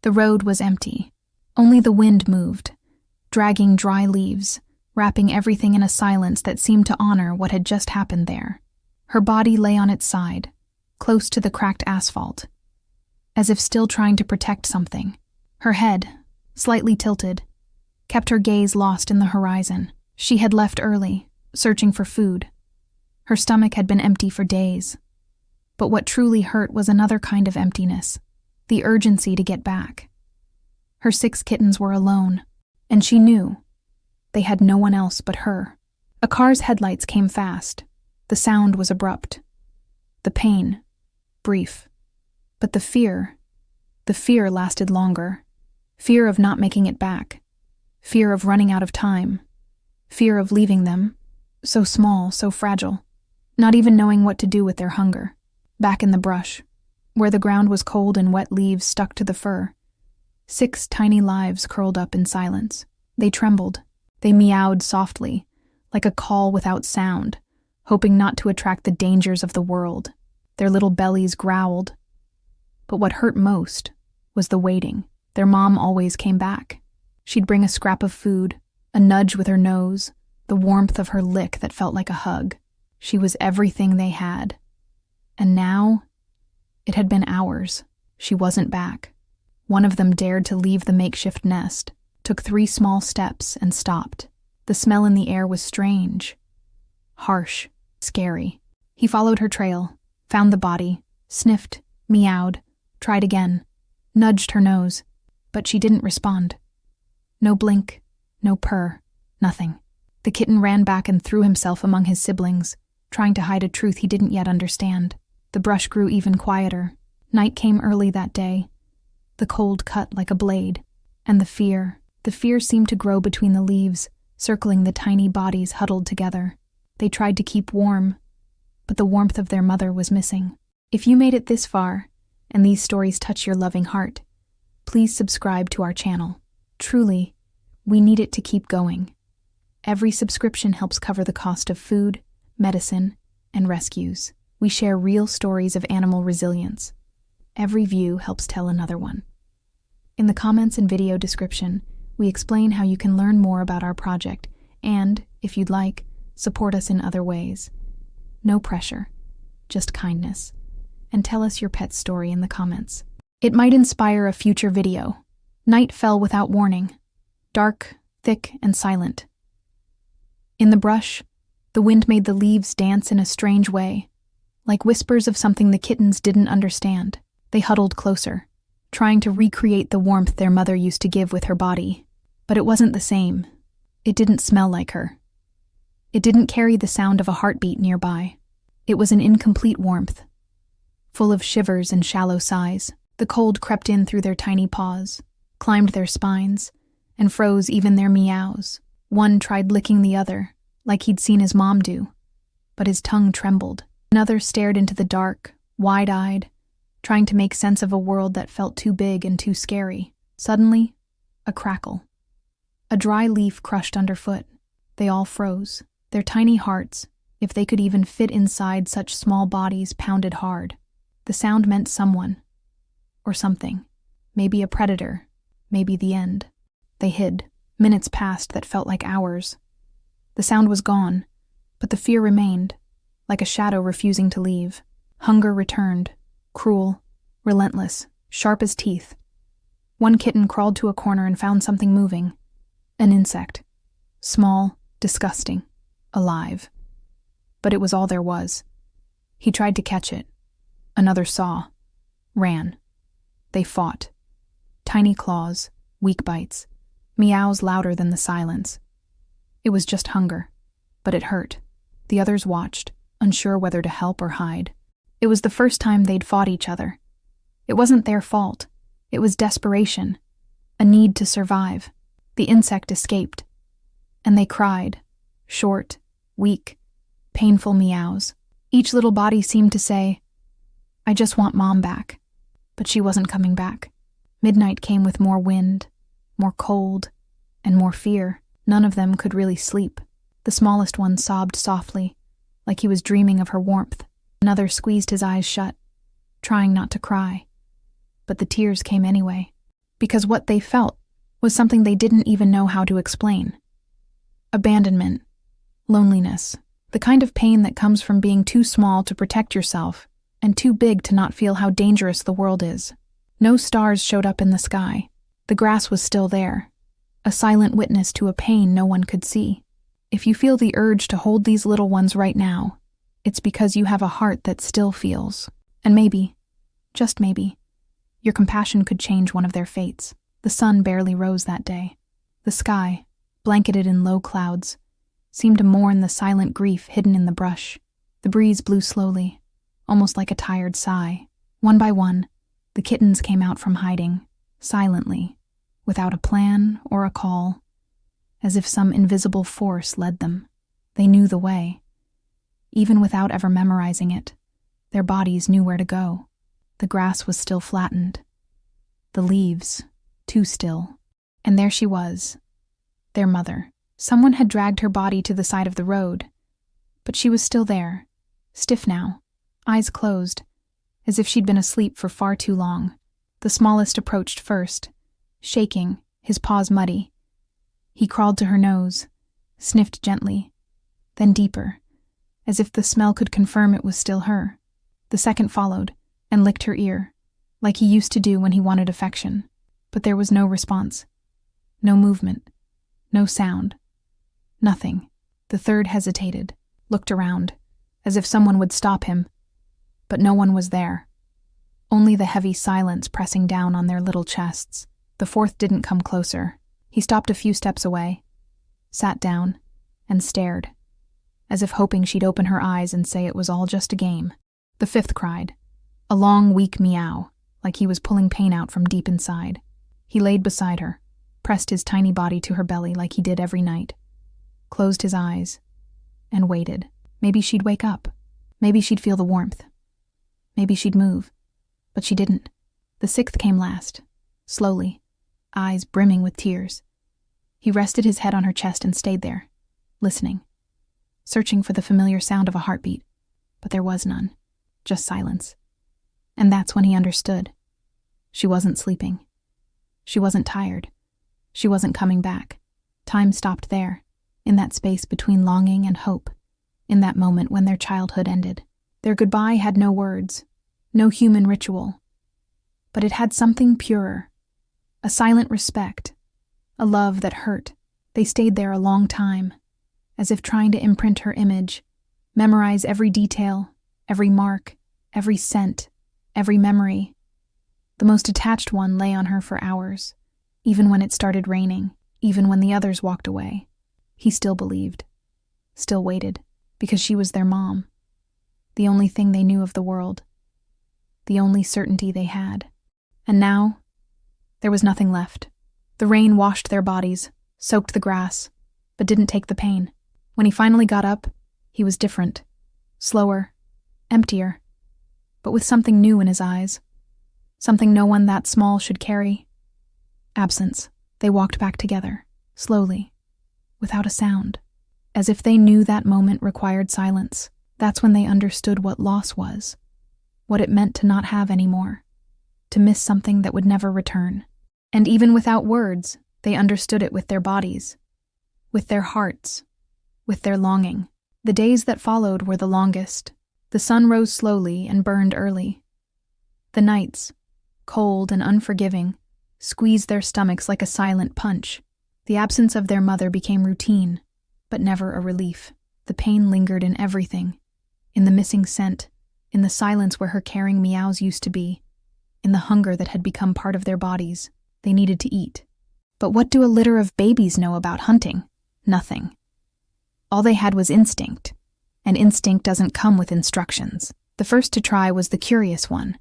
The road was empty. Only the wind moved, dragging dry leaves, wrapping everything in a silence that seemed to honor what had just happened there. Her body lay on its side, close to the cracked asphalt, as if still trying to protect something. Her head, slightly tilted, kept her gaze lost in the horizon. She had left early, searching for food. Her stomach had been empty for days. But what truly hurt was another kind of emptiness, the urgency to get back. Her 6 kittens were alone, and she knew they had no one else but her. A car's headlights came fast. The sound was abrupt. The pain, brief. But the fear lasted longer. Fear of not making it back. Fear of running out of time. Fear of leaving them, so small, so fragile, not even knowing what to do with their hunger. Back in the brush, where the ground was cold and wet leaves stuck to the fur, 6 tiny lives curled up in silence. They trembled. They meowed softly, like a call without sound, hoping not to attract the dangers of the world. Their little bellies growled. But what hurt most was the waiting. Their mom always came back. She'd bring a scrap of food, a nudge with her nose, the warmth of her lick that felt like a hug. She was everything they had. And now, it had been hours. She wasn't back. One of them dared to leave the makeshift nest, took 3 small steps and stopped. The smell in the air was strange, harsh, scary. He followed her trail, found the body, sniffed, meowed, tried again, nudged her nose, but she didn't respond. No blink, no purr, nothing. The kitten ran back and threw himself among his siblings, trying to hide a truth he didn't yet understand. The brush grew even quieter. Night came early that day. The cold cut like a blade. And the fear seemed to grow between the leaves, circling the tiny bodies huddled together. They tried to keep warm, but the warmth of their mother was missing. If you made it this far, and these stories touch your loving heart, please subscribe to our channel. Truly, we need it to keep going. Every subscription helps cover the cost of food, medicine, and rescues. We share real stories of animal resilience. Every view helps tell another one. In the comments and video description, we explain how you can learn more about our project and, if you'd like, support us in other ways. No pressure, just kindness. And tell us your pet's story in the comments. It might inspire a future video. Night fell without warning, dark, thick, and silent. In the brush, the wind made the leaves dance in a strange way, like whispers of something the kittens didn't understand. They huddled closer, trying to recreate the warmth their mother used to give with her body. But it wasn't the same. It didn't smell like her. It didn't carry the sound of a heartbeat nearby. It was an incomplete warmth, full of shivers and shallow sighs. The cold crept in through their tiny paws, climbed their spines, and froze even their meows. One tried licking the other, like he'd seen his mom do, but his tongue trembled. Another stared into the dark, wide-eyed, trying to make sense of a world that felt too big and too scary. Suddenly, a crackle. A dry leaf crushed underfoot. They all froze. Their tiny hearts, if they could even fit inside such small bodies, pounded hard. The sound meant someone, or something. Maybe a predator, maybe the end. They hid. Minutes passed that felt like hours. The sound was gone, but the fear remained, like a shadow refusing to leave. Hunger returned, cruel, relentless, sharp as teeth. One kitten crawled to a corner and found something moving. An insect. Small, disgusting, alive. But it was all there was. He tried to catch it. Another saw. Ran. They fought. Tiny claws, weak bites, meows louder than the silence. It was just hunger, but it hurt. The others watched, unsure whether to help or hide. It was the first time they'd fought each other. It wasn't their fault. It was desperation, a need to survive. The insect escaped, and they cried, short, weak, painful meows. Each little body seemed to say, "I just want Mom back." But she wasn't coming back. Midnight came with more wind, more cold, and more fear. None of them could really sleep. The smallest one sobbed softly, like he was dreaming of her warmth. Another squeezed his eyes shut, trying not to cry. But the tears came anyway. because what they felt was something they didn't even know how to explain. Abandonment, loneliness, the kind of pain that comes from being too small to protect yourself and too big to not feel how dangerous the world is. No stars showed up in the sky. The grass was still there, a silent witness to a pain no one could see. If you feel the urge to hold these little ones right now, it's because you have a heart that still feels. And maybe, just maybe, your compassion could change one of their fates. The sun barely rose that day. The sky, blanketed in low clouds, seemed to mourn the silent grief hidden in the brush. The breeze blew slowly, almost like a tired sigh. One by one, the kittens came out from hiding, silently, without a plan or a call, as if some invisible force led them. They knew the way. Even without ever memorizing it, their bodies knew where to go. The grass was still flattened. The leaves, too still. And there she was, their mother. Someone had dragged her body to the side of the road, but she was still there, stiff now, eyes closed, as if she'd been asleep for far too long. The smallest approached first, shaking, his paws muddy. He crawled to her nose, sniffed gently, then deeper, as if the smell could confirm it was still her. The second followed, and licked her ear, like he used to do when he wanted affection. But there was no response. No movement. No sound. Nothing. The third hesitated, looked around, as if someone would stop him. But no one was there. Only the heavy silence pressing down on their little chests. The fourth didn't come closer. He stopped a few steps away, sat down, and stared, as if hoping she'd open her eyes and say it was all just a game. The fifth cried, a long, weak meow, like he was pulling pain out from deep inside. He laid beside her, pressed his tiny body to her belly like he did every night, closed his eyes, and waited. Maybe she'd wake up. Maybe she'd feel the warmth. Maybe she'd move. But she didn't. The sixth came last, slowly, eyes brimming with tears. He rested his head on her chest and stayed there, listening, searching for the familiar sound of a heartbeat, but there was none, just silence. And that's when he understood. She wasn't sleeping. She wasn't tired. She wasn't coming back. Time stopped there, in that space between longing and hope, in that moment when their childhood ended. Their goodbye had no words, no human ritual, but it had something purer, a silent respect, a love that hurt. They stayed there a long time, as if trying to imprint her image, memorize every detail, every mark, every scent, every memory. The most attached one lay on her for hours, even when it started raining, even when the others walked away. He still believed, still waited, because she was their mom, the only thing they knew of the world, the only certainty they had. And now, there was nothing left. The rain washed their bodies, soaked the grass, but didn't take the pain. When he finally got up, he was different, slower, emptier, but with something new in his eyes, something no one that small should carry. Absence. They walked back together, slowly, without a sound, as if they knew that moment required silence. That's when they understood what loss was, what it meant to not have anymore, to miss something that would never return. And even without words, they understood it with their bodies, with their hearts, with their longing. The days that followed were the longest. The sun rose slowly and burned early. The nights, cold and unforgiving, squeezed their stomachs like a silent punch. The absence of their mother became routine, but never a relief. The pain lingered in everything, in the missing scent, in the silence where her caring meows used to be, in the hunger that had become part of their bodies. They needed to eat. But what do a litter of babies know about hunting? Nothing. All they had was instinct, and instinct doesn't come with instructions. The first to try was the curious one.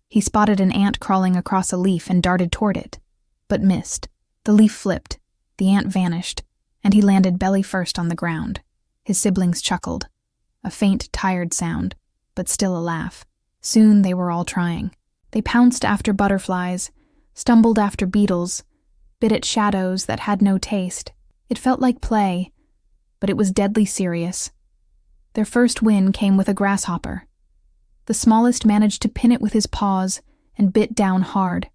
He spotted an ant crawling across a leaf and darted toward it, but missed. The leaf flipped, the ant vanished, and he landed belly first on the ground. His siblings chuckled, a faint, tired sound, but still a laugh. Soon they were all trying. They pounced after butterflies, stumbled after beetles, bit at shadows that had no taste. It felt like play, but it was deadly serious. Their first win came with a grasshopper. The smallest managed to pin it with his paws and bit down hard.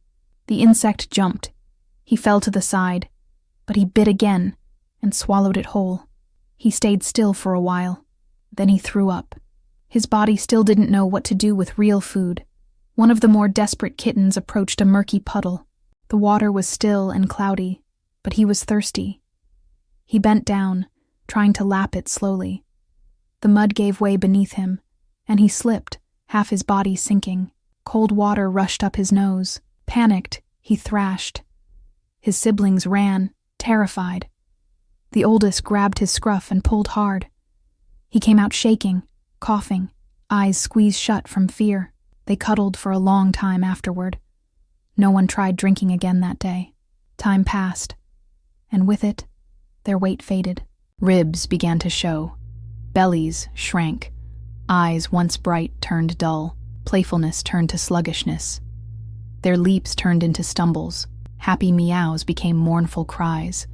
The insect jumped. He fell to the side, but he bit again and swallowed it whole. He stayed still for a while. Then he threw up. His body still didn't know what to do with real food. One of the more desperate kittens approached a murky puddle. The water was still and cloudy, but he was thirsty. He bent down, trying to lap it slowly. The mud gave way beneath him, and he slipped, half his body sinking. Cold water rushed up his nose. Panicked, he thrashed. His siblings ran, terrified. The oldest grabbed his scruff and pulled hard. He came out shaking, coughing, eyes squeezed shut from fear. They cuddled for a long time afterward. No one tried drinking again that day. Time passed, and with it, their weight faded. Ribs began to show. Bellies shrank. Eyes once bright turned dull. Playfulness turned to sluggishness. Their leaps turned into stumbles. Happy meows became mournful cries.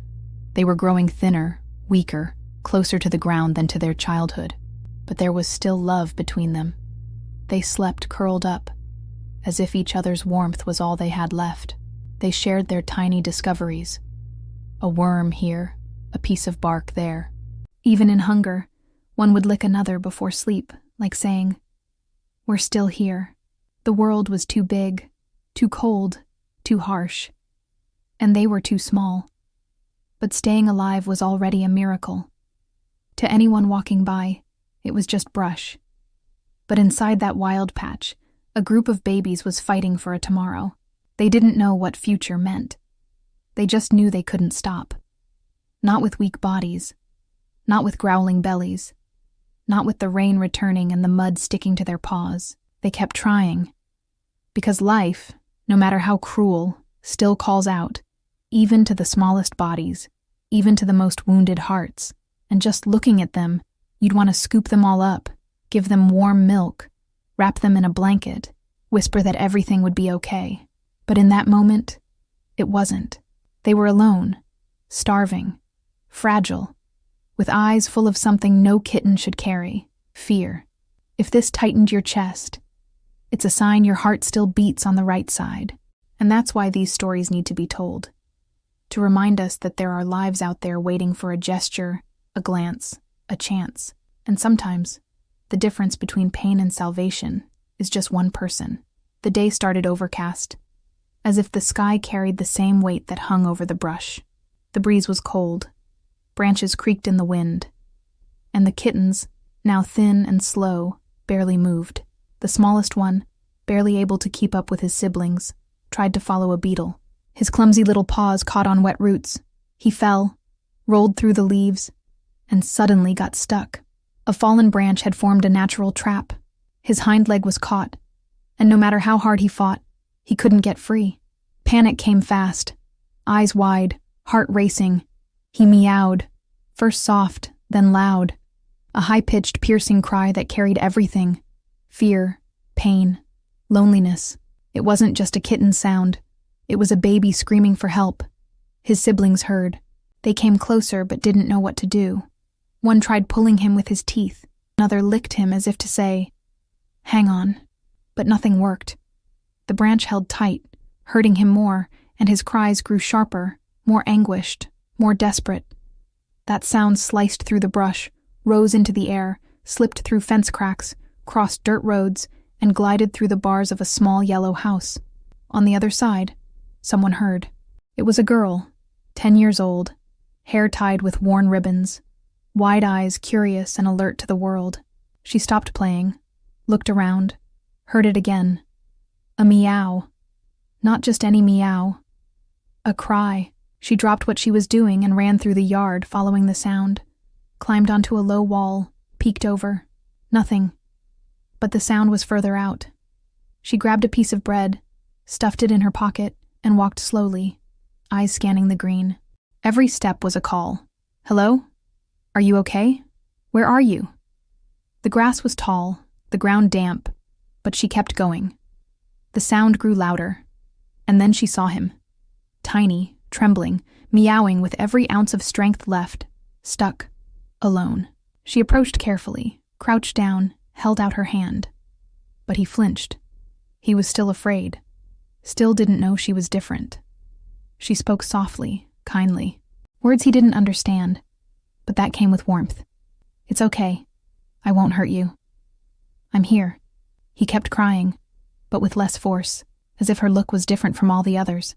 They were growing thinner, weaker, closer to the ground than to their childhood. But there was still love between them. They slept curled up, as if each other's warmth was all they had left. They shared their tiny discoveries. A worm here, a piece of bark there. Even in hunger, one would lick another before sleep, like saying, "We're still here." The world was too big, too cold, too harsh. And they were too small. But staying alive was already a miracle. To anyone walking by, it was just brush. But inside that wild patch, a group of babies was fighting for a tomorrow. They didn't know what future meant. They just knew they couldn't stop. Not with weak bodies. Not with growling bellies. Not with the rain returning and the mud sticking to their paws. They kept trying. Because life, no matter how cruel, still calls out, even to the smallest bodies, even to the most wounded hearts. And just looking at them, you'd want to scoop them all up, give them warm milk, wrap them in a blanket, whisper that everything would be okay. But in that moment, it wasn't. They were alone, starving, fragile, with eyes full of something no kitten should carry, fear. If this tightened your chest, it's a sign your heart still beats on the right side. And that's why these stories need to be told. To remind us that there are lives out there waiting for a gesture, a glance, a chance. And sometimes, the difference between pain and salvation is just one person. The day started overcast, as if the sky carried the same weight that hung over the brush. The breeze was cold, branches creaked in the wind, and the kittens, now thin and slow, barely moved. The smallest one, barely able to keep up with his siblings, tried to follow a beetle. His clumsy little paws caught on wet roots. He fell, rolled through the leaves, and suddenly got stuck. A fallen branch had formed a natural trap. His hind leg was caught, and no matter how hard he fought, he couldn't get free. Panic came fast. Eyes wide, heart racing. He meowed, first soft, then loud. A high-pitched, piercing cry that carried everything. Fear, pain, loneliness. It wasn't just a kitten sound. It was a baby screaming for help. His siblings heard. They came closer but didn't know what to do. One tried pulling him with his teeth. Another licked him as if to say, "Hang on." But nothing worked. The branch held tight, hurting him more, and his cries grew sharper, more anguished, more desperate. That sound sliced through the brush, rose into the air, slipped through fence cracks, crossed dirt roads, and glided through the bars of a small yellow house. On the other side, someone heard. It was a girl, 10 years old, hair tied with worn ribbons, wide eyes curious and alert to the world. She stopped playing, looked around, heard it again. A meow. Not just any meow. A cry. She dropped what she was doing and ran through the yard, following the sound. Climbed onto a low wall, peeked over. Nothing. But the sound was further out. She grabbed a piece of bread, stuffed it in her pocket, and walked slowly, eyes scanning the green. Every step was a call. "Hello? Are you okay? Where are you?" The grass was tall, the ground damp, but she kept going. The sound grew louder, and then she saw him. Tiny, trembling, meowing with every ounce of strength left, stuck, alone. She approached carefully, crouched down, held out her hand. But he flinched. He was still afraid. still didn't know she was different. She spoke softly, kindly. Words he didn't understand, but that came with warmth. "It's okay. I won't hurt you. I'm here." He kept crying, but with less force, as if her look was different from all the others.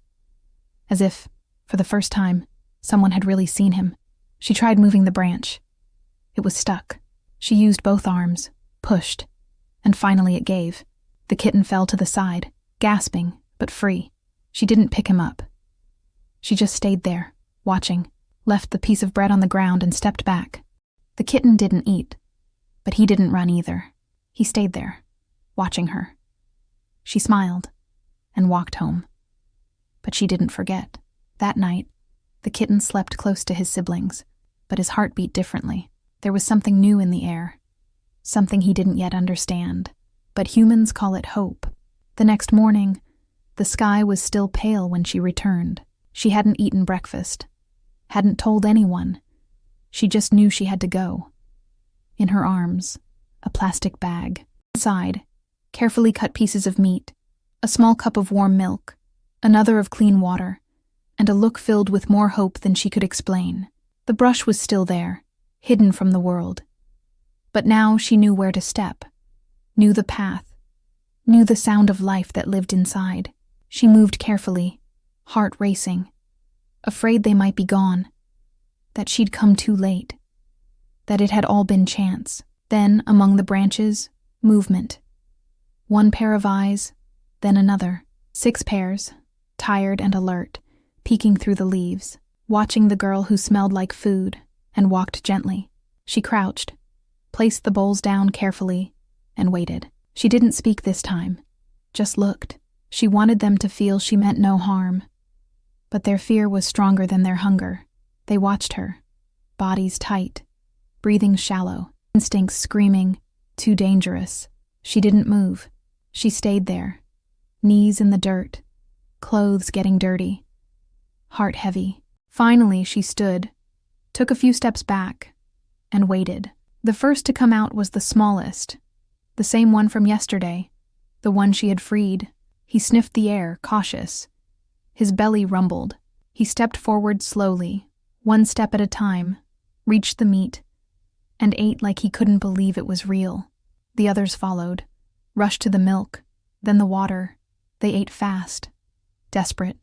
As if, for the first time, someone had really seen him. She tried moving the branch. It was stuck. She used both arms, pushed, and finally it gave. The kitten fell to the side, gasping, but free. She didn't pick him up. She just stayed there, watching, left the piece of bread on the ground and stepped back. The kitten didn't eat, but he didn't run either. He stayed there, watching her. She smiled and walked home. But she didn't forget. That night, the kitten slept close to his siblings, but his heart beat differently. There was something new in the air, something he didn't yet understand, but humans call it hope. The next morning, the sky was still pale when she returned. She hadn't eaten breakfast, hadn't told anyone. She just knew she had to go. In her arms, a plastic bag. Inside, carefully cut pieces of meat, a small cup of warm milk, another of clean water, and a look filled with more hope than she could explain. The brush was still there, hidden from the world. But now she knew where to step, knew the path, knew the sound of life that lived inside. She moved carefully, heart racing, afraid they might be gone, that she'd come too late, that it had all been chance. Then, among the branches, movement. One pair of eyes, then another. 6 pairs, tired and alert, peeking through the leaves, watching the girl who smelled like food and walked gently. She crouched, placed the bowls down carefully, and waited. She didn't speak this time, just looked. She wanted them to feel she meant no harm. But their fear was stronger than their hunger. They watched her, bodies tight, breathing shallow, instincts screaming, too dangerous. She didn't move. She stayed there, knees in the dirt, clothes getting dirty, heart heavy. Finally, she stood, took a few steps back, and waited. The first to come out was the smallest, the same one from yesterday, the one she had freed. He sniffed the air, cautious. His belly rumbled. He stepped forward slowly, one step at a time, reached the meat, and ate like he couldn't believe it was real. The others followed, rushed to the milk, then the water. They ate fast, desperate,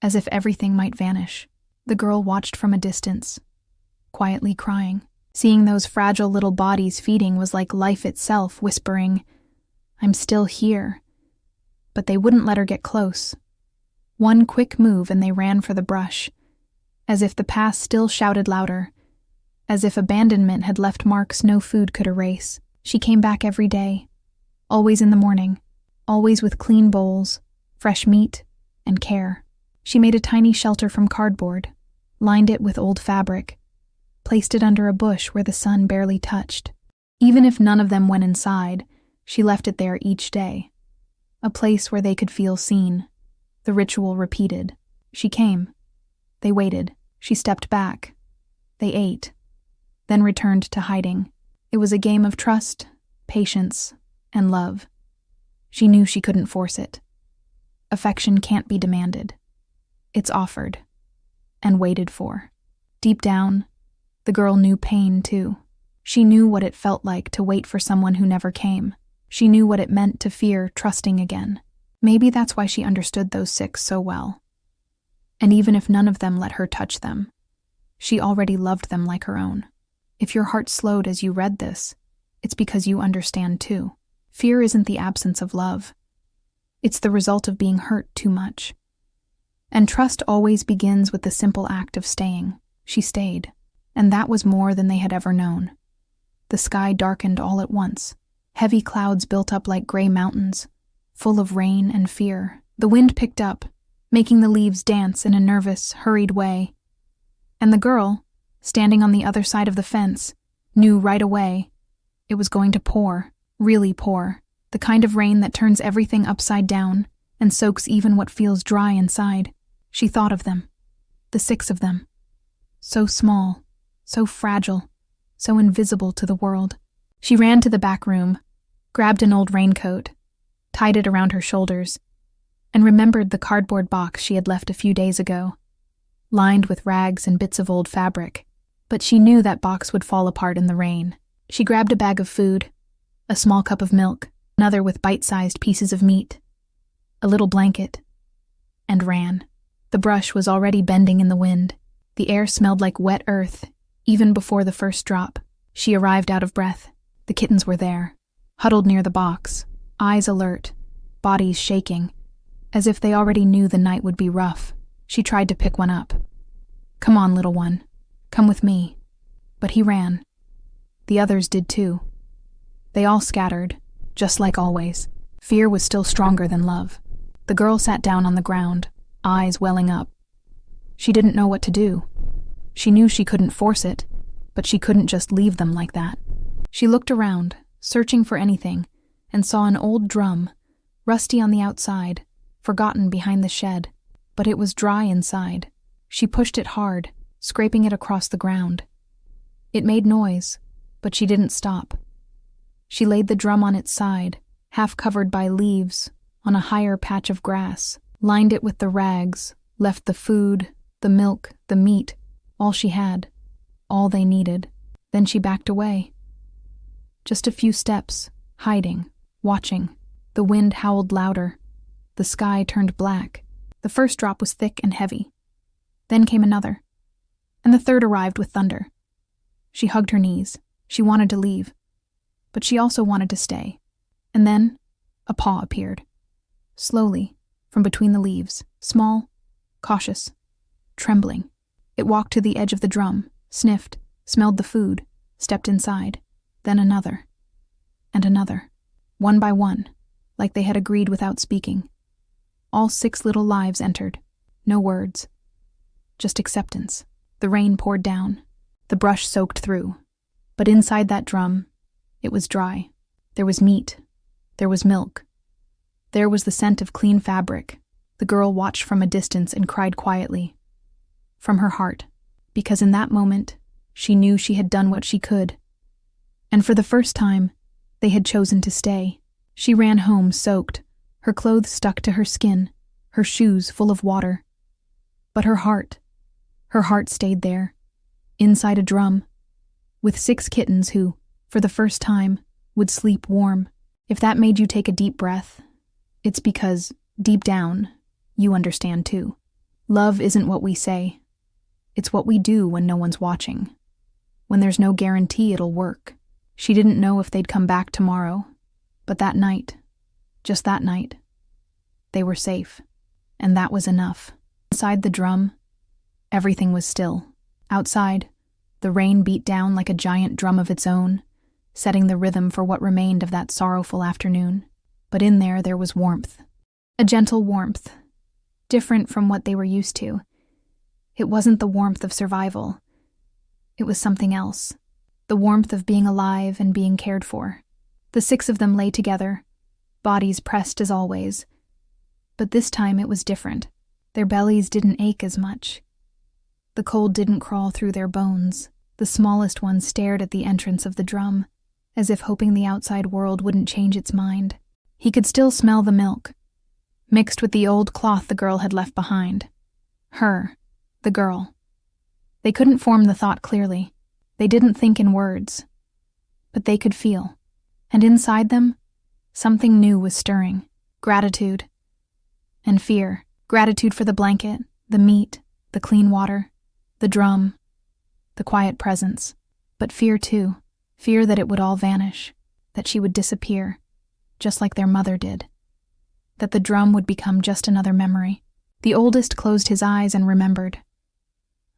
as if everything might vanish. The girl watched from a distance, quietly crying. Seeing those fragile little bodies feeding was like life itself, whispering, "I'm still here." But they wouldn't let her get close. One quick move and they ran for the brush, as if the past still shouted louder, as if abandonment had left marks no food could erase. She came back every day, always in the morning, always with clean bowls, fresh meat, and care. She made a tiny shelter from cardboard, lined it with old fabric, placed it under a bush where the sun barely touched. Even if none of them went inside, she left it there each day, a place where they could feel seen. The ritual repeated. She came. They waited. She stepped back. They ate, then returned to hiding. It was a game of trust, patience, and love. She knew she couldn't force it. Affection can't be demanded. It's offered, and waited for. Deep down, the girl knew pain too. She knew what it felt like to wait for someone who never came. She knew what it meant to fear trusting again. Maybe that's why she understood those 6 so well. And even if none of them let her touch them, she already loved them like her own. If your heart slowed as you read this, it's because you understand too. Fear isn't the absence of love. It's the result of being hurt too much. And trust always begins with the simple act of staying. She stayed, and that was more than they had ever known. The sky darkened all at once. Heavy clouds built up like gray mountains, full of rain and fear. The wind picked up, making the leaves dance in a nervous, hurried way. And the girl, standing on the other side of the fence, knew right away it was going to pour, really pour, the kind of rain that turns everything upside down and soaks even what feels dry inside. She thought of them, the 6 of them. So small, so fragile, so invisible to the world. She ran to the back room, grabbed an old raincoat, tied it around her shoulders, and remembered the cardboard box she had left a few days ago, lined with rags and bits of old fabric. But she knew that box would fall apart in the rain. She grabbed a bag of food, a small cup of milk, another with bite-sized pieces of meat, a little blanket, and ran. The brush was already bending in the wind. The air smelled like wet earth, even before the first drop. She arrived out of breath. The kittens were there, huddled near the box, eyes alert, bodies shaking, as if they already knew the night would be rough. She tried to pick one up. "Come on, little one. Come with me." But he ran. The others did too. They all scattered, just like always. Fear was still stronger than love. The girl sat down on the ground, eyes welling up. She didn't know what to do. She knew she couldn't force it, but she couldn't just leave them like that. She looked around, searching for anything, and saw an old drum, rusty on the outside, forgotten behind the shed, but it was dry inside. She pushed it hard, scraping it across the ground. It made noise, but she didn't stop. She laid the drum on its side, half covered by leaves, on a higher patch of grass, lined it with the rags, left the food, the milk, the meat, all she had, all they needed. Then she backed away. Just a few steps, hiding, watching. The wind howled louder. The sky turned black. The first drop was thick and heavy. Then came another, and the third arrived with thunder. She hugged her knees. She wanted to leave, but she also wanted to stay. And then a paw appeared, slowly, from between the leaves, small, cautious, trembling. It walked to the edge of the drum, sniffed, smelled the food, stepped inside, then another, and another, one by one, like they had agreed without speaking. All 6 little lives entered, no words, just acceptance. The rain poured down, the brush soaked through, but inside that drum, it was dry. There was meat, there was milk, there was the scent of clean fabric. The girl watched from a distance and cried quietly, from her heart, because in that moment, she knew she had done what she could. And for the first time, they had chosen to stay. She ran home soaked, her clothes stuck to her skin, her shoes full of water. But her heart stayed there, inside a drum, with 6 kittens who, for the first time, would sleep warm. If that made you take a deep breath, it's because, deep down, you understand too. Love isn't what we say. It's what we do when no one's watching, when there's no guarantee it'll work. She didn't know if they'd come back tomorrow, but that night, just that night, they were safe, and that was enough. Inside the drum, everything was still. Outside, the rain beat down like a giant drum of its own, setting the rhythm for what remained of that sorrowful afternoon. But in there was warmth. A gentle warmth, different from what they were used to. It wasn't the warmth of survival. It was something else. The warmth of being alive and being cared for. The 6 of them lay together, bodies pressed as always. But this time it was different. Their bellies didn't ache as much. The cold didn't crawl through their bones. The smallest one stared at the entrance of the drum, as if hoping the outside world wouldn't change its mind. He could still smell the milk, mixed with the old cloth the girl had left behind. Her, the girl. They couldn't form the thought clearly. They didn't think in words. But they could feel. And inside them, something new was stirring. Gratitude. And fear. Gratitude for the blanket, the meat, the clean water, the drum, the quiet presence. But fear too. Fear that it would all vanish. That she would disappear, just like their mother did. That the drum would become just another memory. The oldest closed his eyes and remembered.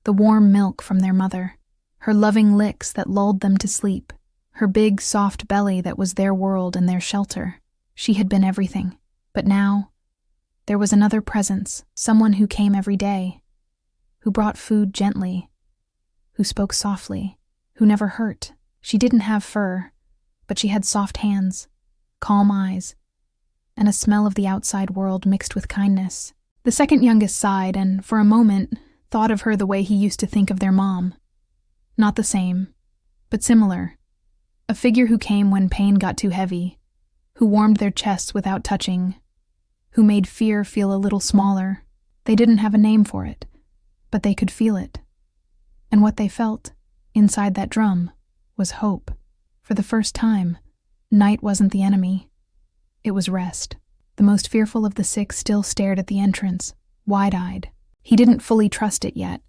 The warm milk from their mother. Her loving licks that lulled them to sleep. Her big, soft belly that was their world and their shelter. She had been everything. But now, there was another presence, someone who came every day, who brought food gently, who spoke softly, who never hurt. She didn't have fur, but she had soft hands, calm eyes, and a smell of the outside world mixed with kindness. The second youngest sighed and, for a moment, thought of her the way he used to think of their mom. Not the same, but similar. A figure who came when pain got too heavy, who warmed their chests without touching, who made fear feel a little smaller. They didn't have a name for it, but they could feel it. And what they felt, inside that drum, was hope. For the first time, night wasn't the enemy. It was rest. The most fearful of the 6 still stared at the entrance, wide-eyed. He didn't fully trust it yet,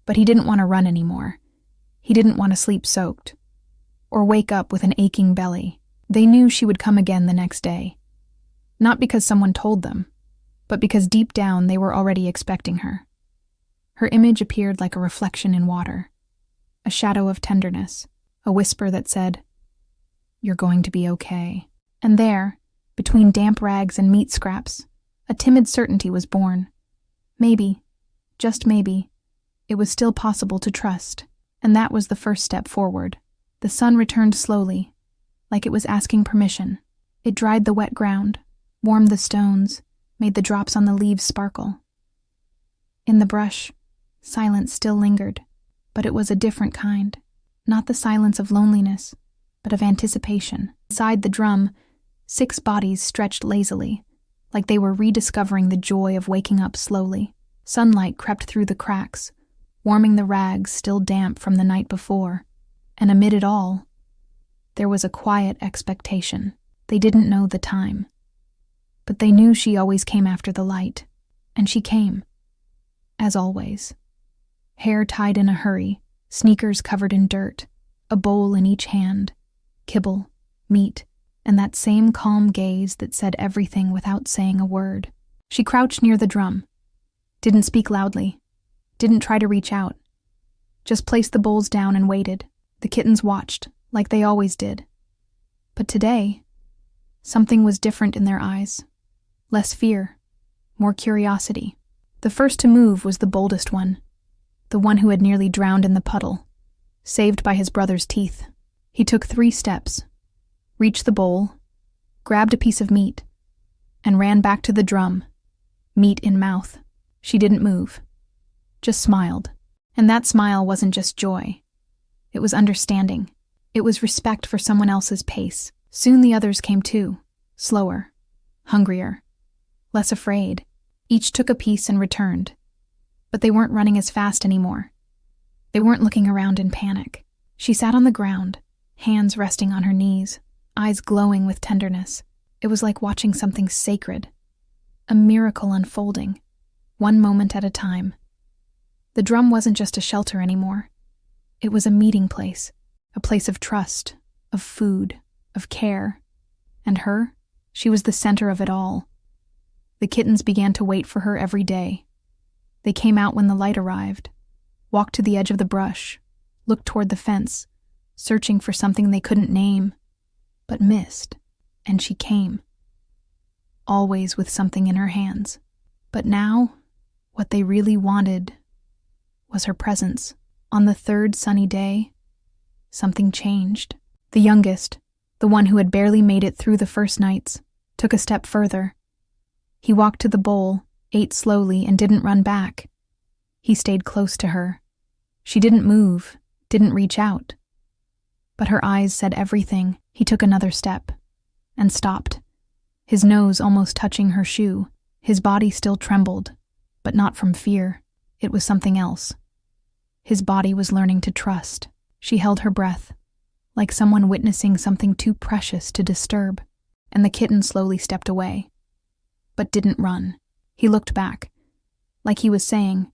but he didn't want to run anymore. He didn't want to sleep soaked, or wake up with an aching belly. They knew she would come again the next day. Not because someone told them, but because deep down they were already expecting her. Her image appeared like a reflection in water, a shadow of tenderness, a whisper that said, "You're going to be okay." And there, between damp rags and meat scraps, a timid certainty was born. Maybe, just maybe, it was still possible to trust, and that was the first step forward. The sun returned slowly, like it was asking permission. It dried the wet ground, warmed the stones, made the drops on the leaves sparkle. In the brush, silence still lingered, but it was a different kind. Not the silence of loneliness, but of anticipation. Inside the drum, 6 bodies stretched lazily, like they were rediscovering the joy of waking up slowly. Sunlight crept through the cracks, warming the rags still damp from the night before. And amid it all, there was a quiet expectation. They didn't know the time, but they knew she always came after the light, and she came, as always. Hair tied in a hurry, sneakers covered in dirt, a bowl in each hand, kibble, meat, and that same calm gaze that said everything without saying a word. She crouched near the drum, didn't speak loudly, didn't try to reach out, just placed the bowls down and waited. The kittens watched, like they always did. But today, something was different in their eyes. Less fear, more curiosity. The first to move was the boldest one, the one who had nearly drowned in the puddle, saved by his brother's teeth. He took 3 steps, reached the bowl, grabbed a piece of meat, and ran back to the drum, meat in mouth. She didn't move, just smiled. And that smile wasn't just joy. It was understanding. It was respect for someone else's pace. Soon the others came too, slower, hungrier, less afraid. Each took a piece and returned. But they weren't running as fast anymore. They weren't looking around in panic. She sat on the ground, hands resting on her knees, eyes glowing with tenderness. It was like watching something sacred, a miracle unfolding, one moment at a time. The drum wasn't just a shelter anymore. It was a meeting place, a place of trust, of food, of care. And her, she was the center of it all. The kittens began to wait for her every day. They came out when the light arrived, walked to the edge of the brush, looked toward the fence, searching for something they couldn't name, but missed. And she came, always with something in her hands. But now, what they really wanted was her presence. On the 3rd sunny day, something changed. The youngest, the one who had barely made it through the first nights, took a step further. He walked to the bowl, ate slowly, and didn't run back. He stayed close to her. She didn't move, didn't reach out. But her eyes said everything. He took another step, and stopped, his nose almost touching her shoe. His body still trembled, but not from fear. It was something else. His body was learning to trust. She held her breath, like someone witnessing something too precious to disturb, and the kitten slowly stepped away, but didn't run. He looked back, like he was saying,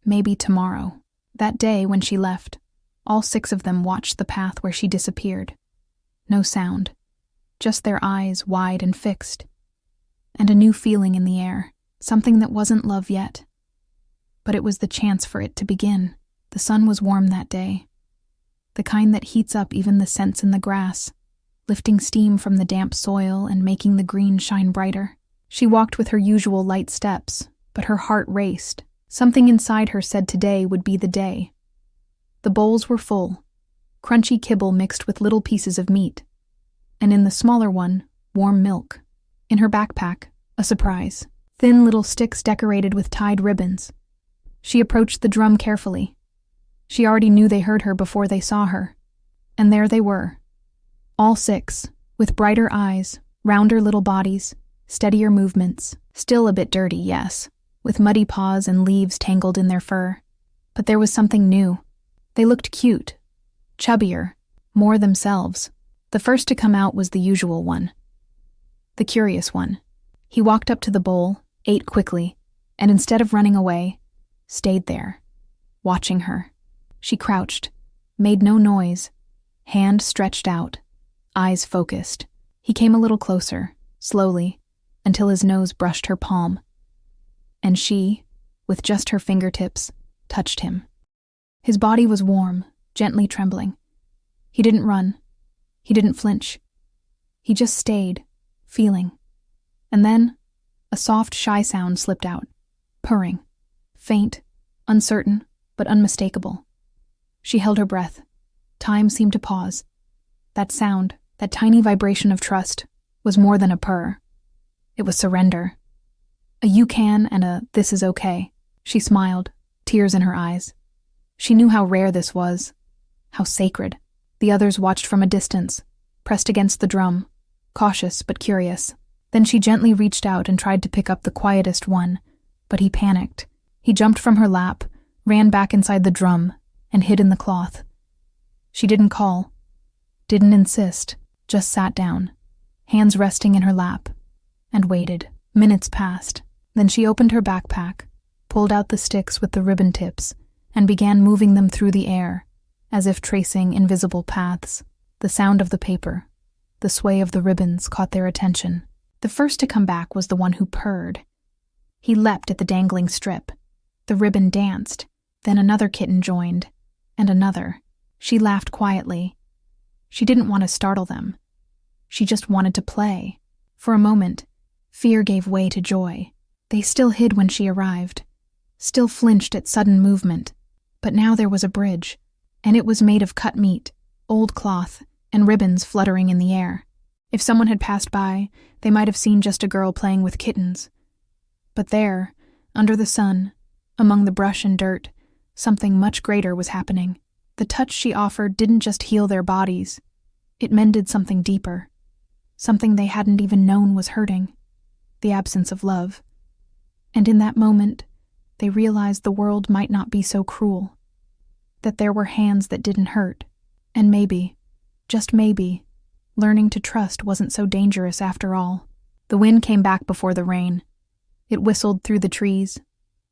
maybe tomorrow. That day when she left, all 6 of them watched the path where she disappeared. No sound, just their eyes wide and fixed, and a new feeling in the air, something that wasn't love yet. But it was the chance for it to begin. The sun was warm that day, the kind that heats up even the scents in the grass, lifting steam from the damp soil and making the green shine brighter. She walked with her usual light steps, but her heart raced. Something inside her said today would be the day. The bowls were full, crunchy kibble mixed with little pieces of meat, and in the smaller one, warm milk. In her backpack, a surprise, thin little sticks decorated with tied ribbons. She approached the drum carefully. She already knew they heard her before they saw her. And there they were, all 6, with brighter eyes, rounder little bodies, Steadier movements, still a bit dirty, yes, with muddy paws and leaves tangled in their fur. But there was something new. They looked cute, chubbier, more themselves. The first to come out was the usual one. The curious one. He walked up to the bowl, ate quickly, and instead of running away, stayed there, watching her. She crouched, made no noise, hand stretched out, eyes focused. He came a little closer, slowly, until his nose brushed her palm. And she, with just her fingertips, touched him. His body was warm, gently trembling. He didn't run. He didn't flinch. He just stayed, feeling. And then, a soft, shy sound slipped out. Purring. Faint, uncertain, but unmistakable. She held her breath. Time seemed to pause. That sound, that tiny vibration of trust, was more than a purr. It was surrender. A "you can" and a "this is okay." She smiled, tears in her eyes. She knew how rare this was, how sacred. The others watched from a distance, pressed against the drum, cautious but curious. Then she gently reached out and tried to pick up the quietest one, but he panicked. He jumped from her lap, ran back inside the drum, and hid in the cloth. She didn't call, didn't insist, just sat down, hands resting in her lap, and waited. Minutes passed. Then she opened her backpack, pulled out the sticks with the ribbon tips, and began moving them through the air, as if tracing invisible paths. The sound of the paper, the sway of the ribbons caught their attention. The first to come back was the one who purred. He leapt at the dangling strip. The ribbon danced. Then another kitten joined, and another. She laughed quietly. She didn't want to startle them. She just wanted to play. For a moment, fear gave way to joy. They still hid when she arrived, still flinched at sudden movement. But now there was a bridge, and it was made of cut meat, old cloth, and ribbons fluttering in the air. If someone had passed by, they might have seen just a girl playing with kittens. But there, under the sun, among the brush and dirt, something much greater was happening. The touch she offered didn't just heal their bodies. It mended something deeper, something they hadn't even known was hurting, the absence of love. And in that moment, they realized the world might not be so cruel, that there were hands that didn't hurt, and maybe, just maybe, learning to trust wasn't so dangerous after all. The wind came back before the rain. It whistled through the trees,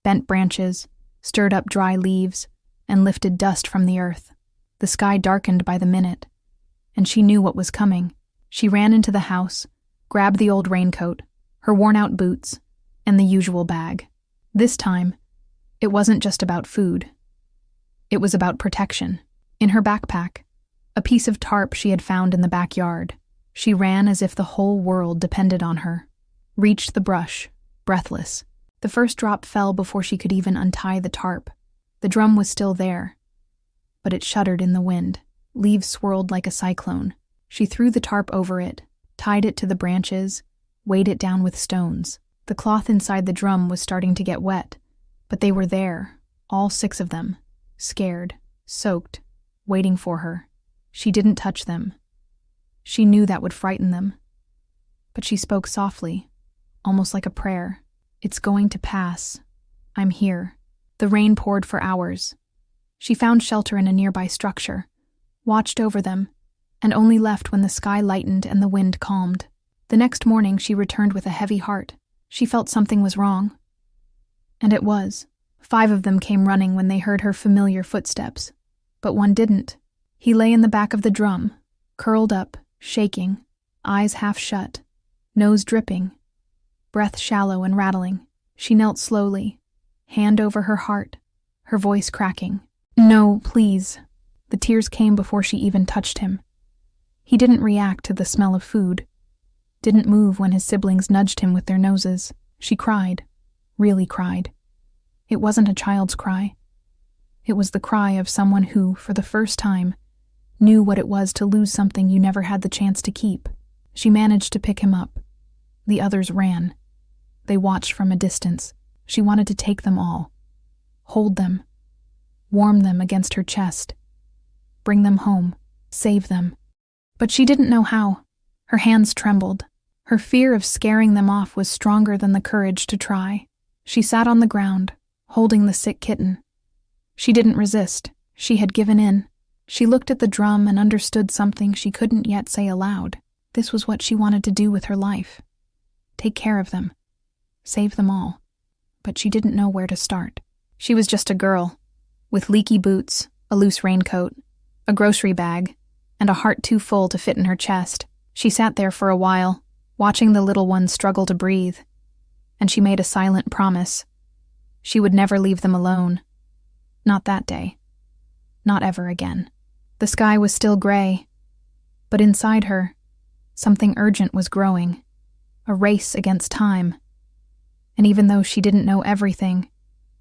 bent branches, stirred up dry leaves, and lifted dust from the earth. The sky darkened by the minute, and she knew what was coming. She ran into the house, grabbed the old raincoat, her worn-out boots, and the usual bag. This time, it wasn't just about food. It was about protection. In her backpack, a piece of tarp she had found in the backyard. She ran as if the whole world depended on her. Reached the brush, breathless. The first drop fell before she could even untie the tarp. The drum was still there, but it shuddered in the wind. Leaves swirled like a cyclone. She threw the tarp over it, tied it to the branches, weighed it down with stones. The cloth inside the drum was starting to get wet, but they were there, all 6 of them, scared, soaked, waiting for her. She didn't touch them. She knew that would frighten them. But she spoke softly, almost like a prayer. "It's going to pass. I'm here." The rain poured for hours. She found shelter in a nearby structure, watched over them, and only left when the sky lightened and the wind calmed. The next morning she returned with a heavy heart. She felt something was wrong. And it was. 5 of them came running when they heard her familiar footsteps, but one didn't. He lay in the back of the drum, curled up, shaking, eyes half shut, nose dripping, breath shallow and rattling. She knelt slowly, hand over her heart, her voice cracking. "No, please." The tears came before she even touched him. He didn't react to the smell of food, didn't move when his siblings nudged him with their noses. She cried, really cried. It wasn't a child's cry. It was the cry of someone who, for the first time, knew what it was to lose something you never had the chance to keep. She managed to pick him up. The others ran. They watched from a distance. She wanted to take them all, hold them, warm them against her chest, bring them home, save them. But she didn't know how. Her hands trembled. Her fear of scaring them off was stronger than the courage to try. She sat on the ground, holding the sick kitten. She didn't resist. She had given in. She looked at the drum and understood something she couldn't yet say aloud. This was what she wanted to do with her life. Take care of them. Save them all. But she didn't know where to start. She was just a girl, with leaky boots, a loose raincoat, a grocery bag, and a heart too full to fit in her chest. She sat there for a while, watching the little ones struggle to breathe, and she made a silent promise. She would never leave them alone. Not that day. Not ever again. The sky was still gray, but inside her, something urgent was growing, a race against time. And even though she didn't know everything,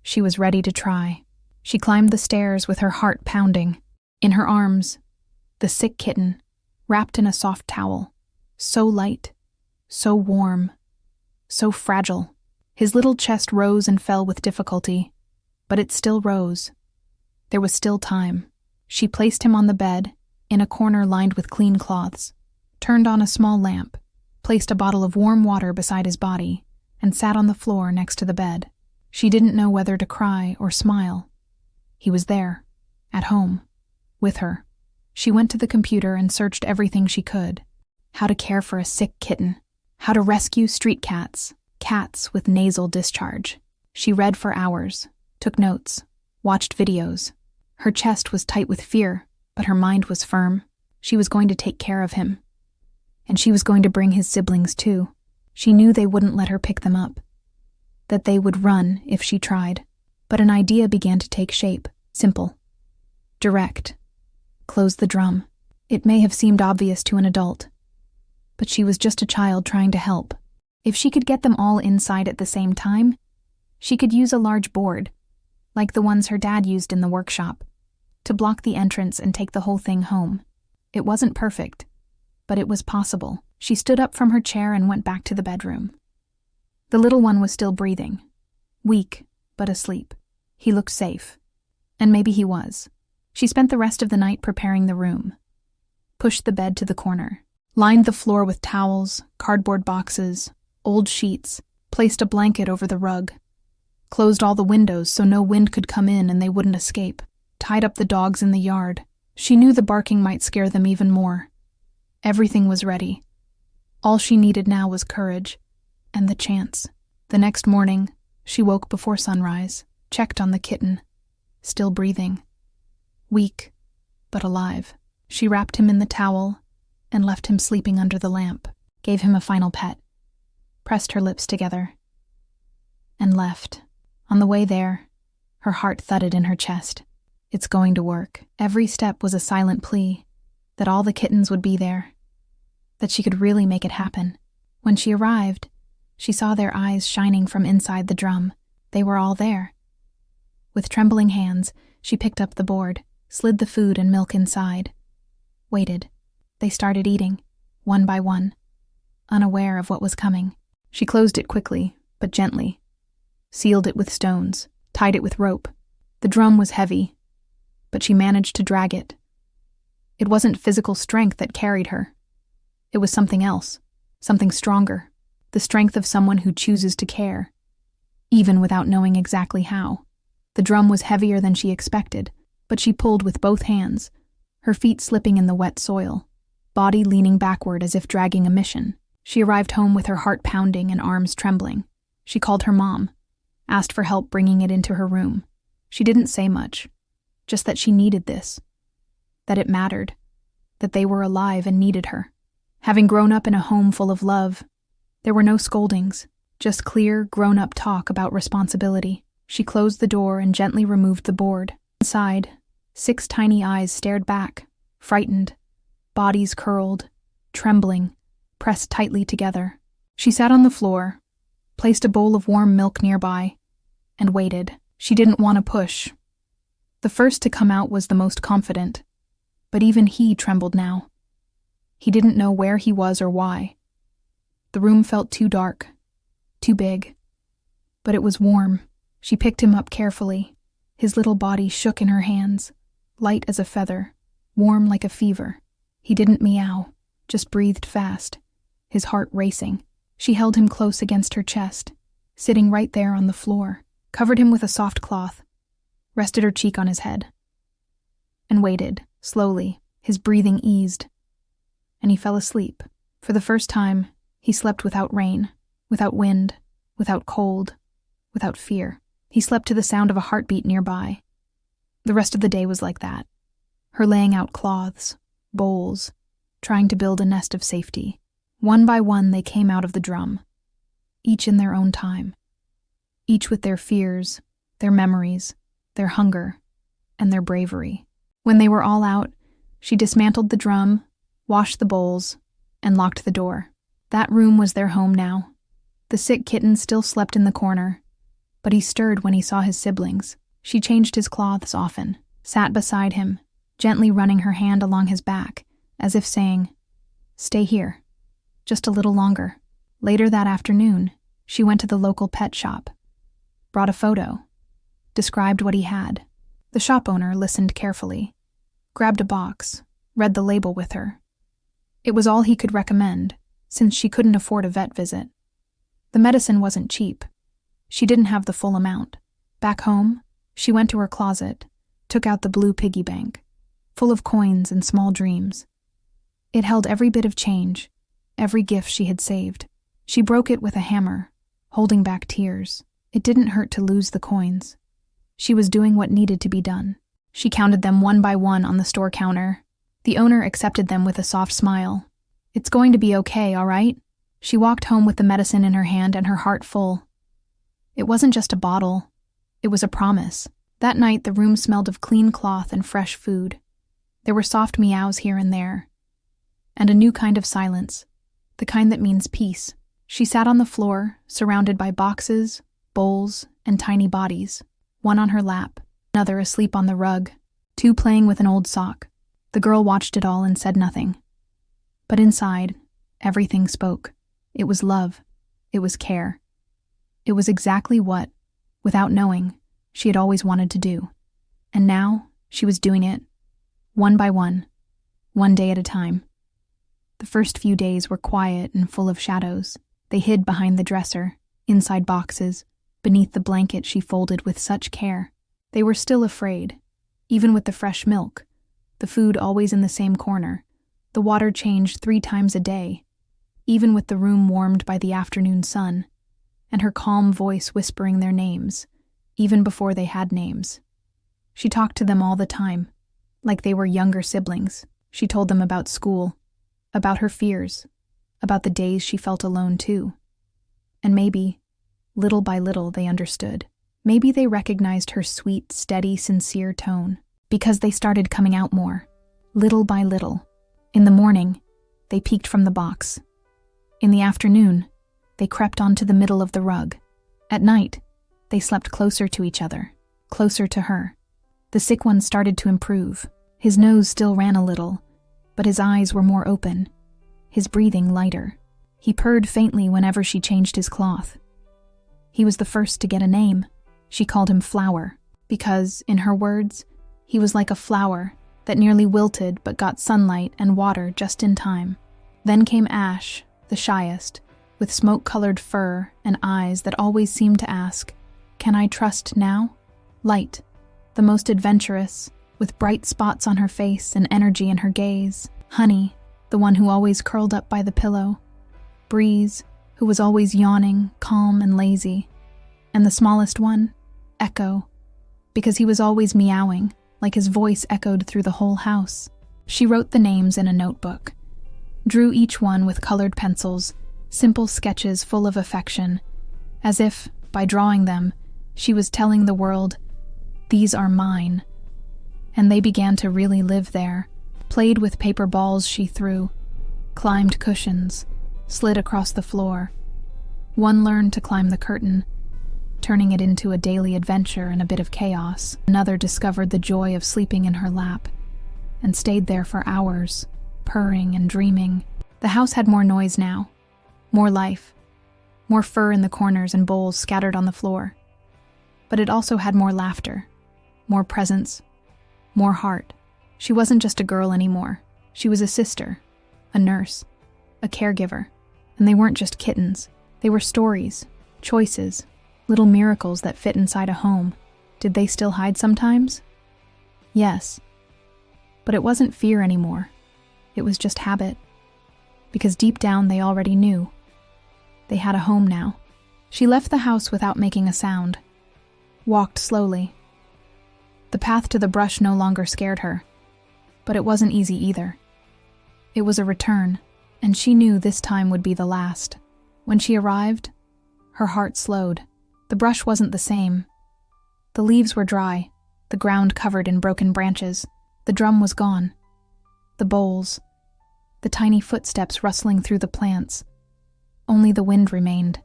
she was ready to try. She climbed the stairs with her heart pounding. In her arms, the sick kitten, wrapped in a soft towel, so light, so warm, so fragile. His little chest rose and fell with difficulty, but it still rose. There was still time. She placed him on the bed, in a corner lined with clean cloths, turned on a small lamp, placed a bottle of warm water beside his body, and sat on the floor next to the bed. She didn't know whether to cry or smile. He was there, at home, with her. She went to the computer and searched everything she could. How to care for a sick kitten. How to rescue street cats, cats with nasal discharge. She read for hours, took notes, watched videos. Her chest was tight with fear, but her mind was firm. She was going to take care of him. And she was going to bring his siblings too. She knew they wouldn't let her pick them up, that they would run if she tried. But an idea began to take shape. Simple. Direct. Close the drum. It may have seemed obvious to an adult, but she was just a child trying to help. If she could get them all inside at the same time, she could use a large board, like the ones her dad used in the workshop, to block the entrance and take the whole thing home. It wasn't perfect, but it was possible. She stood up from her chair and went back to the bedroom. The little one was still breathing, weak, but asleep. He looked safe, and maybe he was. She spent the rest of the night preparing the room, pushed the bed to the corner, lined the floor with towels, cardboard boxes, old sheets, placed a blanket over the rug, closed all the windows so no wind could come in and they wouldn't escape, tied up the dogs in the yard. She knew the barking might scare them even more. Everything was ready. All she needed now was courage and the chance. The next morning, she woke before sunrise, checked on the kitten, still breathing, weak but alive. She wrapped him in the towel and left him sleeping under the lamp, gave him a final pet, pressed her lips together, and left. On the way there, her heart thudded in her chest. It's going to work. Every step was a silent plea that all the kittens would be there, that she could really make it happen. When she arrived, she saw their eyes shining from inside the drum. They were all there. With trembling hands, she picked up the board, slid the food and milk inside, waited. They started eating, one by one, unaware of what was coming. She closed it quickly, but gently, sealed it with stones, tied it with rope. The drum was heavy, but she managed to drag it. It wasn't physical strength that carried her. It was something else, something stronger, the strength of someone who chooses to care, even without knowing exactly how. The drum was heavier than she expected, but she pulled with both hands, her feet slipping in the wet soil, body leaning backward as if dragging a mission. She arrived home with her heart pounding and arms trembling. She called her mom, asked for help bringing it into her room. She didn't say much, just that she needed this, that it mattered, that they were alive and needed her. Having grown up in a home full of love, there were no scoldings, just clear, grown-up talk about responsibility. She closed the door and gently removed the board. Inside, 6 tiny eyes stared back, frightened, bodies curled, trembling, pressed tightly together. She sat on the floor, placed a bowl of warm milk nearby, and waited. She didn't want to push. The first to come out was the most confident, but even he trembled now. He didn't know where he was or why. The room felt too dark, too big, but it was warm. She picked him up carefully. His little body shook in her hands, light as a feather, warm like a fever. He didn't meow, just breathed fast. his heart racing. She held him close against her chest, sitting right there on the floor, covered him with a soft cloth, rested her cheek on his head, and waited, slowly, his breathing eased, and he fell asleep. For the first time, he slept without rain, without wind, without cold, without fear. He slept to the sound of a heartbeat nearby. The rest of the day was like that. Her laying out cloths, bowls, trying to build a nest of safety. One by one they came out of the drum, each in their own time, each with their fears, their memories, their hunger, and their bravery. When they were all out, she dismantled the drum, washed the bowls, and locked the door. That room was their home now. The sick kitten still slept in the corner, but he stirred when he saw his siblings. She changed his cloths often, sat beside him, gently running her hand along his back, as if saying, "Stay here, just a little longer." Later that afternoon, she went to the local pet shop, brought a photo, described what he had. The shop owner listened carefully, grabbed a box, read the label with her. It was all he could recommend, since she couldn't afford a vet visit. The medicine wasn't cheap. She didn't have the full amount. Back home, she went to her closet, took out the blue piggy bank, full of coins and small dreams. It held every bit of change, every gift she had saved. She broke it with a hammer, holding back tears. It didn't hurt to lose the coins. She was doing what needed to be done. She counted them one by one on the store counter. The owner accepted them with a soft smile. "It's going to be okay, all right?" She walked home with the medicine in her hand and her heart full. It wasn't just a bottle. It was a promise. That night, the room smelled of clean cloth and fresh food. There were soft meows here and there, and a new kind of silence, the kind that means peace. She sat on the floor, surrounded by boxes, bowls, and tiny bodies, one on her lap, another asleep on the rug, two playing with an old sock. The girl watched it all and said nothing. But inside, everything spoke. It was love. It was care. It was exactly what, without knowing, she had always wanted to do. And now, she was doing it, one by one day at a time. The first few days were quiet and full of shadows. They hid behind the dresser, inside boxes, beneath the blanket she folded with such care. They were still afraid, even with the fresh milk, the food always in the same corner, the water changed 3 times a day, even with the room warmed by the afternoon sun, and her calm voice whispering their names, even before they had names. She talked to them all the time, like they were younger siblings. She told them about school, about her fears, about the days she felt alone too. And maybe, little by little, they understood. Maybe they recognized her sweet, steady, sincere tone, because they started coming out more, little by little. In the morning, they peeked from the box. In the afternoon, they crept onto the middle of the rug. At night, they slept closer to each other, closer to her. The sick one started to improve. His nose still ran a little, but his eyes were more open, his breathing lighter. He purred faintly whenever she changed his cloth. He was the first to get a name. She called him Flower, because, in her words, he was like a flower that nearly wilted but got sunlight and water just in time. Then came Ash, the shyest, with smoke-colored fur and eyes that always seemed to ask, "Can I trust now?" Light, the most adventurous, with bright spots on her face and energy in her gaze. Honey, the one who always curled up by the pillow. Breeze, who was always yawning, calm and lazy. And the smallest one, Echo, because he was always meowing, like his voice echoed through the whole house. She wrote the names in a notebook, drew each one with colored pencils, simple sketches full of affection, as if, by drawing them, she was telling the world, "These are mine." And they began to really live there, played with paper balls she threw, climbed cushions, slid across the floor. One learned to climb the curtain, turning it into a daily adventure and a bit of chaos. Another discovered the joy of sleeping in her lap, and stayed there for hours, purring and dreaming. The house had more noise now, more life, more fur in the corners and bowls scattered on the floor. But it also had more laughter, more presence, more heart. She wasn't just a girl anymore. She was a sister, a nurse, a caregiver. And they weren't just kittens. They were stories, choices, little miracles that fit inside a home. Did they still hide sometimes? Yes. But it wasn't fear anymore. It was just habit. Because deep down they already knew. They had a home now. She left the house without making a sound. Walked slowly. The path to the brush no longer scared her. But it wasn't easy either. It was a return, and she knew this time would be the last. When she arrived, her heart slowed. The brush wasn't the same. The leaves were dry, the ground covered in broken branches. The drum was gone. The bowls, the tiny footsteps rustling through the plants. Only the wind remained,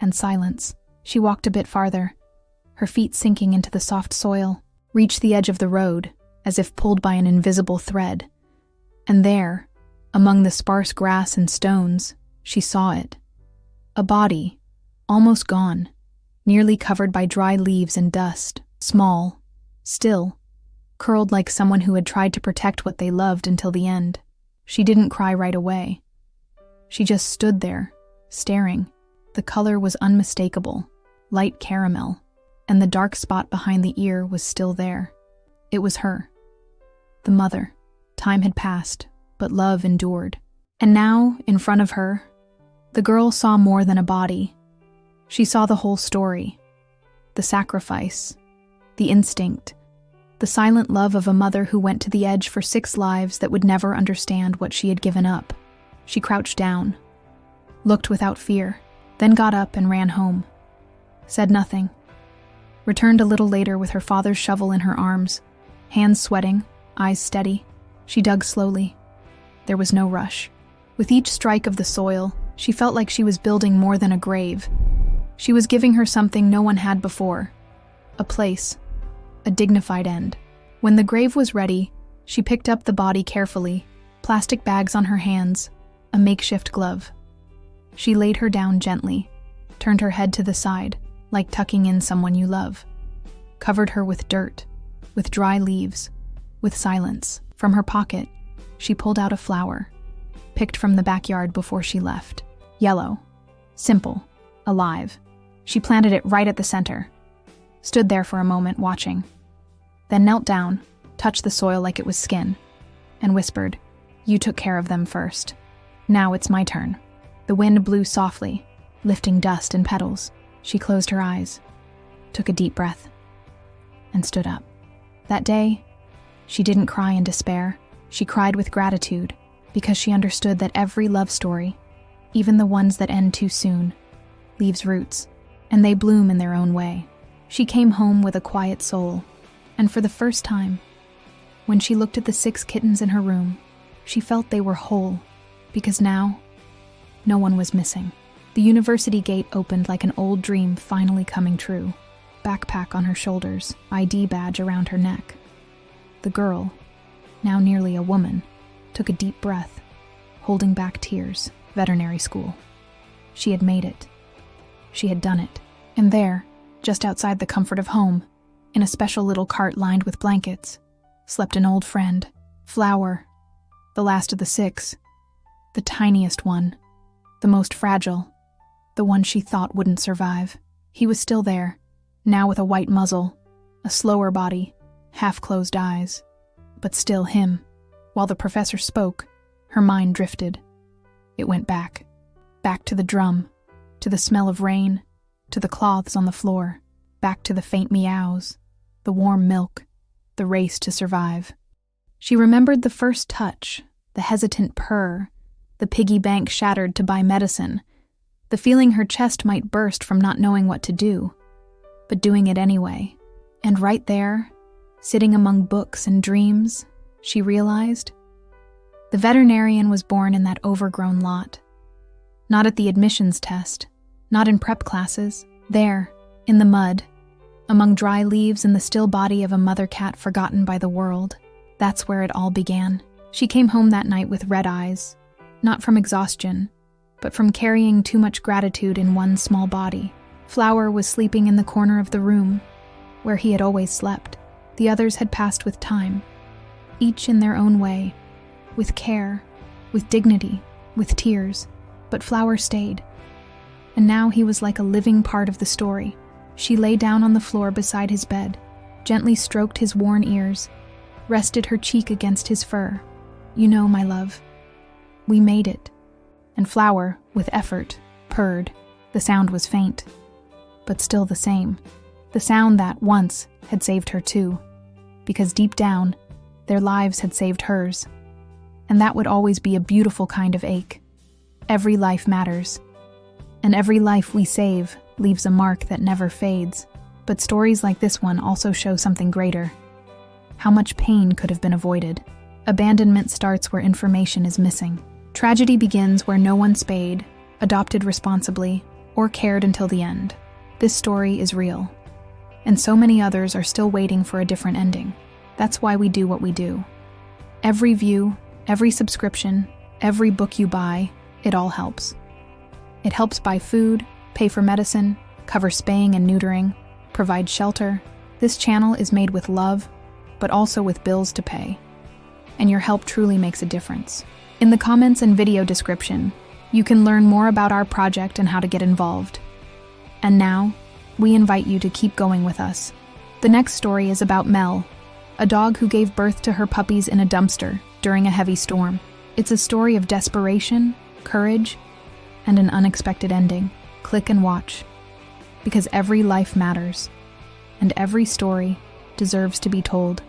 and silence. She walked a bit farther, her feet sinking into the soft soil, reached the edge of the road, as if pulled by an invisible thread. And there, among the sparse grass and stones, she saw it. A body, almost gone, nearly covered by dry leaves and dust, small, still, curled like someone who had tried to protect what they loved until the end. She didn't cry right away. She just stood there, staring. The color was unmistakable, light caramel, and the dark spot behind the ear was still there. It was her. The mother. Time had passed, but love endured. And now, in front of her, the girl saw more than a body. She saw the whole story. The sacrifice, the instinct, the silent love of a mother who went to the edge for 6 lives that would never understand what she had given up. She crouched down, looked without fear, then got up and ran home. Said nothing. Returned a little later with her father's shovel in her arms, hands sweating, eyes steady. She dug slowly. There was no rush. With each strike of the soil, she felt like she was building more than a grave. She was giving her something no one had before. A place. A dignified end. When the grave was ready, she picked up the body carefully, plastic bags on her hands, a makeshift glove. She laid her down gently, turned her head to the side, like tucking in someone you love. Covered her with dirt, with dry leaves, with silence. From her pocket, she pulled out a flower, picked from the backyard before she left. Yellow, simple, alive. She planted it right at the center, stood there for a moment watching, then knelt down, touched the soil like it was skin, and whispered, "You took care of them first. Now it's my turn." The wind blew softly, lifting dust and petals. She closed her eyes, took a deep breath, and stood up. That day, she didn't cry in despair. She cried with gratitude, because she understood that every love story, even the ones that end too soon, leaves roots, and they bloom in their own way. She came home with a quiet soul, and for the first time, when she looked at the 6 kittens in her room, she felt they were whole, because now, no one was missing. The university gate opened like an old dream finally coming true. Backpack on her shoulders, ID badge around her neck. The girl, now nearly a woman, took a deep breath, holding back tears. Veterinary school. She had made it. She had done it. And there, just outside the comfort of home, in a special little cart lined with blankets, slept an old friend, Flower, the last of the 6, the tiniest one, the most fragile, the one she thought wouldn't survive. He was still there, now with a white muzzle, a slower body, half-closed eyes, but still him. While the professor spoke, her mind drifted. It went back to the drum, to the smell of rain, to the cloths on the floor, back to the faint meows, the warm milk, the race to survive. She remembered the first touch, the hesitant purr, the piggy bank shattered to buy medicine, the feeling her chest might burst from not knowing what to do, but doing it anyway. And right there, sitting among books and dreams, she realized the veterinarian was born in that overgrown lot. Not at the admissions test, not in prep classes, there, in the mud, among dry leaves and the still body of a mother cat forgotten by the world. That's where it all began. She came home that night with red eyes, not from exhaustion, but from carrying too much gratitude in one small body. Flower was sleeping in the corner of the room, where he had always slept. The others had passed with time, each in their own way, with care, with dignity, with tears. But Flower stayed. And now he was like a living part of the story. She lay down on the floor beside his bed, gently stroked his worn ears, rested her cheek against his fur. "You know, my love, we made it." And Flower, with effort, purred. The sound was faint, but still the same. The sound that, once, had saved her too. Because deep down, their lives had saved hers. And that would always be a beautiful kind of ache. Every life matters. And every life we save leaves a mark that never fades. But stories like this one also show something greater. How much pain could have been avoided. Abandonment starts where information is missing. Tragedy begins where no one spayed, adopted responsibly, or cared until the end. This story is real. And so many others are still waiting for a different ending. That's why we do what we do. Every view, every subscription, every book you buy, it all helps. It helps buy food, pay for medicine, cover spaying and neutering, provide shelter. This channel is made with love, but also with bills to pay. And your help truly makes a difference. In the comments and video description, you can learn more about our project and how to get involved. And now, we invite you to keep going with us. The next story is about Mel, a dog who gave birth to her puppies in a dumpster during a heavy storm. It's a story of desperation, courage, and an unexpected ending. Click and watch, because every life matters, and every story deserves to be told.